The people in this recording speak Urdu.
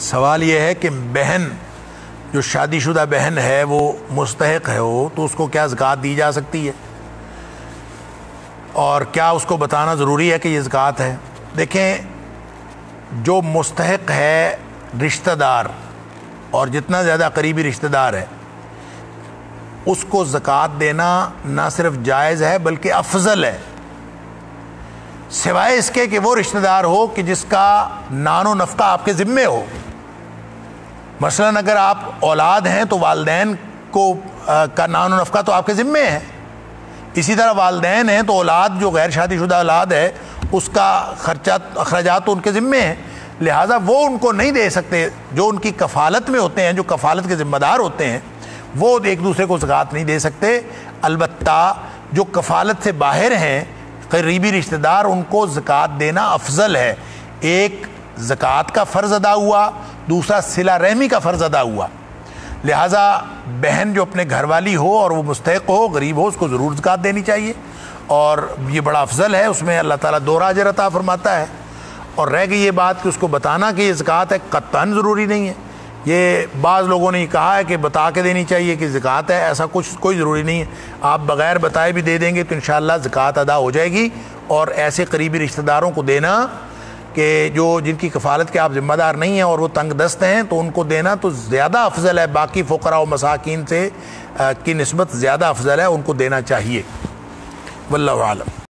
سوال یہ ہے کہ بہن جو شادی شدہ بہن ہے وہ مستحق ہے تو اس کو کیا زکوٰۃ دی جا سکتی ہے، اور کیا اس کو بتانا ضروری ہے کہ یہ زکوٰۃ ہے؟ دیکھیں، جو مستحق ہے رشتہ دار، اور جتنا زیادہ قریبی رشتہ دار ہے اس کو زکوٰۃ دینا نہ صرف جائز ہے بلکہ افضل ہے، سوائے اس کے کہ وہ رشتہ دار ہو کہ جس کا نان و نفقہ آپ کے ذمے ہو۔ مثلاً اگر آپ اولاد ہیں تو والدین کو کا نان و نفقہ تو آپ کے ذمے ہے، اسی طرح والدین ہیں تو اولاد جو غیر شادی شدہ اولاد ہے اس کا اخراجات تو ان کے ذمے ہیں، لہٰذا وہ ان کو نہیں دے سکتے۔ جو ان کی کفالت میں ہوتے ہیں، جو کفالت کے ذمہ دار ہوتے ہیں، وہ ایک دوسرے کو زکوٰۃ نہیں دے سکتے۔ البتہ جو کفالت سے باہر ہیں قریبی رشتہ دار، ان کو زکوٰۃ دینا افضل ہے۔ ایک زکوٰۃ کا فرض ادا ہوا، دوسرا صلہ رحمی کا فرض ادا ہوا، لہٰذا بہن جو اپنے گھر والی ہو اور وہ مستحق ہو، غریب ہو، اس کو ضرور زکوٰۃ دینی چاہیے، اور یہ بڑا افضل ہے، اس میں اللہ تعالیٰ دوہرا اجر عطا فرماتا ہے۔ اور رہ گئی یہ بات کہ اس کو بتانا کہ یہ زکوٰۃ ہے، قطعاً ضروری نہیں ہے۔ یہ بعض لوگوں نے کہا ہے کہ بتا کے دینی چاہیے کہ زکوٰۃ ہے، ایسا کچھ کوئی ضروری نہیں ہے، آپ بغیر بتائے بھی دے دیں گے تو انشاءاللہ زکوٰۃ ادا ہو جائے گی۔ اور ایسے قریبی رشتہ داروں کو دینا کہ جن کی کفالت کے آپ ذمہ دار نہیں ہیں اور وہ تنگ دست ہیں، تو ان کو دینا تو زیادہ افضل ہے، باقی فقراء و مساکین سے کی نسبت زیادہ افضل ہے، ان کو دینا چاہیے۔ واللہ اعلم۔